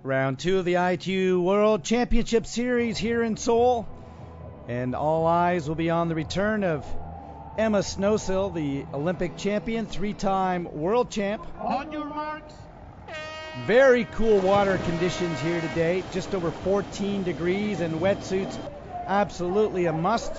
Round 2 of the ITU World Championship Series here in Seoul. And all eyes will be on the return of Emma Snowsill, the Olympic champion, 3-time world champ. On your marks. Very cool water conditions here today, just over 14 degrees, and wetsuits absolutely a must.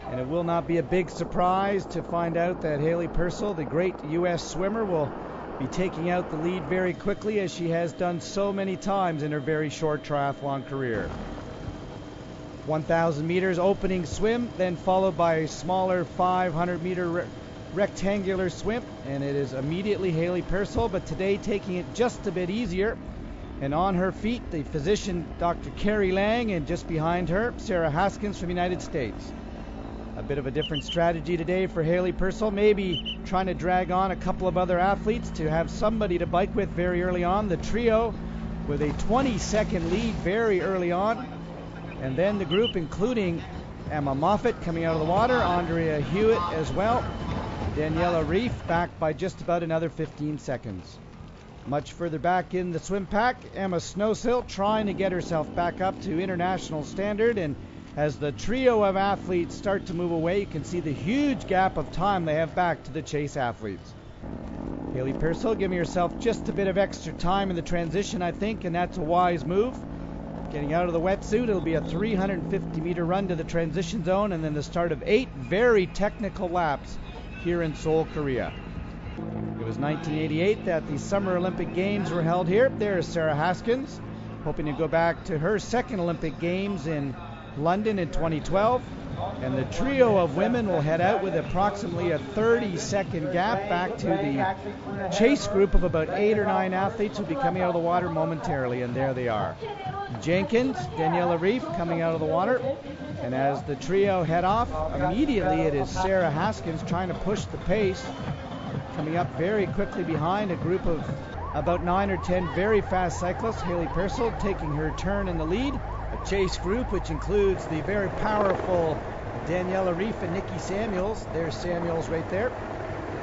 And it will not be a big surprise to find out that Haley Purcell, the great U.S. swimmer, will be taking out the lead very quickly, as she has done so many times in her very short triathlon career. 1,000 meters opening swim, then followed by a smaller 500-meter rectangular swim, and it is immediately Haley Purcell, but today taking it just a bit easier. And on her feet, the physician Dr. Carrie Lang, and just behind her, Sarah Haskins from the United States. A bit of a different strategy today for Haley Purcell, maybe trying to drag on a couple of other athletes to have somebody to bike with very early on. The trio with a 20-second lead very early on. And then the group including Emma Moffitt coming out of the water, Andrea Hewitt as well, Daniela Reif back by just about another 15 seconds. Much further back in the swim pack, Emma Snowsill trying to get herself back up to international standard, and as the trio of athletes start to move away, you can see the huge gap of time they have back to the chase athletes. Haley Purcell giving herself just a bit of extra time in the transition, I think, and that's a wise move. Getting out of the wetsuit, it'll be a 350-meter run to the transition zone, and then the start of 8 very technical laps here in Seoul, Korea. It was 1988 that the Summer Olympic Games were held here. There's Sarah Haskins, hoping to go back to her second Olympic Games in London in 2012. And the trio of women will head out with approximately a 30-second gap back to the chase group of about 8 or 9 athletes who will be coming out of the water momentarily, and there they are. Jenkins, Daniela Reif coming out of the water, and as the trio head off, immediately it is Sarah Haskins trying to push the pace, coming up very quickly behind a group of about 9 or 10 very fast cyclists. Haley Purcell taking her turn in the lead. A chase group which includes the very powerful Daniela Reif and Nikki Samuels. There's Samuels right there.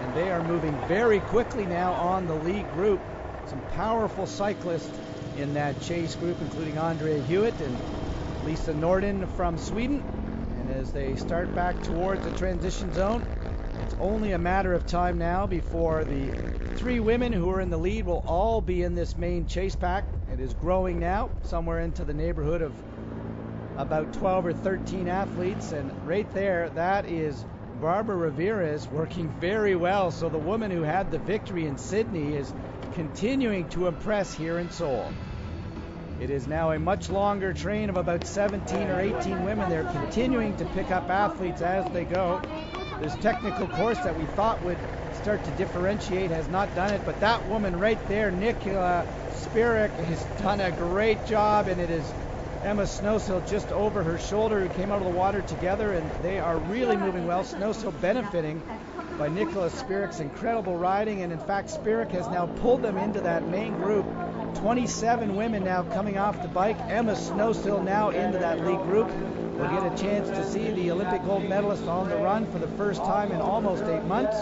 And they are moving very quickly now on the lead group. Some powerful cyclists in that chase group, including Andrea Hewitt and Lisa Norden from Sweden. And as they start back towards the transition zone, it's only a matter of time now before the 3 women who are in the lead will all be in this main chase pack. It is growing now, somewhere into the neighborhood of about 12 or 13 athletes, and right there, that is Barbara Ramirez working very well. So the woman who had the victory in Sydney is continuing to impress here in Seoul. It is now a much longer train of about 17 or 18 women. They're continuing to pick up athletes as they go. This technical course that we thought would start to differentiate has not done it, but that woman right there, Nicola Spirik, has done a great job, and it is Emma Snowsill just over her shoulder who came out of the water together, and they are really moving well. Snowsill benefiting by Nicola Spirik's incredible riding, and in fact Spirik has now pulled them into that main group. 27 women now coming off the bike. Emma Snowsill now into that lead group. We'll get a chance to see the Olympic gold medalist on the run for the first time in almost 8 months.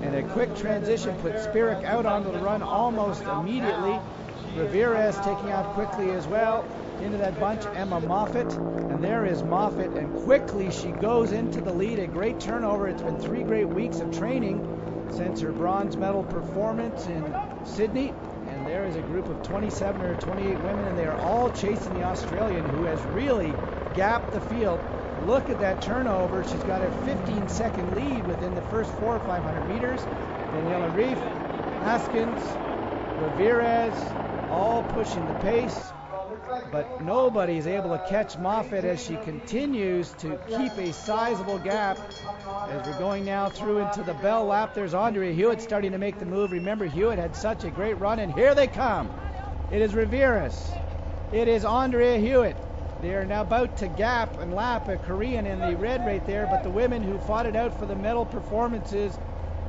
And a quick transition puts Spirik out onto the run almost immediately. Ramirez taking out quickly as well. Into that bunch, Emma Moffitt. And there is Moffitt, and quickly she goes into the lead. A great turnover. It's been 3 great weeks of training since her bronze medal performance in Sydney. And there is a group of 27 or 28 women, and they are all chasing the Australian, who has really gapped the field. Look at that turnover. She's got a 15-second lead within the first 400 or 500 meters. Daniela Reif, Haskins, Ramirez, all pushing the pace. But nobody is able to catch Moffitt as she continues to keep a sizable gap. As we're going now through into the bell lap, there's Andrea Hewitt starting to make the move. Remember, Hewitt had such a great run, and here they come. It is Ramirez. It is Andrea Hewitt. They are now about to gap and lap a Korean in the red right there, but the women who fought it out for the medal performances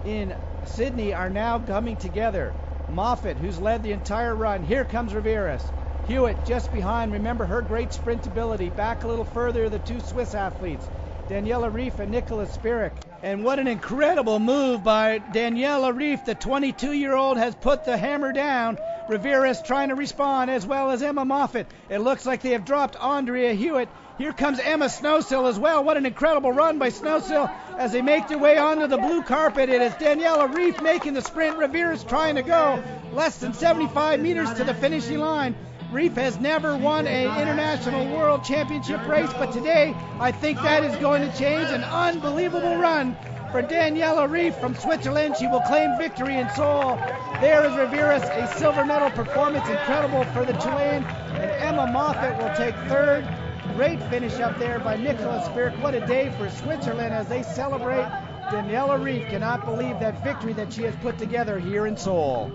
in Sydney are now coming together. Moffitt, who's led the entire run. Here comes Ramirez. Hewitt just behind. Remember her great sprint ability. Back a little further, the 2 Swiss athletes, Daniela Reif and Nicola Spirik. And what an incredible move by Daniela Reif. The 22-year-old has put the hammer down. Rivera's trying to respond, as well as Emma Moffitt. It looks like they have dropped Andrea Hewitt. Here comes Emma Snowsill as well. What an incredible run by Snowsill as they make their way onto the blue carpet. It is Daniela Reef making the sprint. Rivera's trying to go less than 75 meters to the finishing line. Reef has never won an international world championship race, but today I think that is going to change. An unbelievable run for Daniela Reef from Switzerland. She will claim victory in Seoul. There is Rivera's, a silver medal performance, incredible for the Chilean. And Emma Moffitt will take third. Great finish up there by Nicola Spirk. What a day for Switzerland as they celebrate. Daniela Reef cannot believe that victory that she has put together here in Seoul.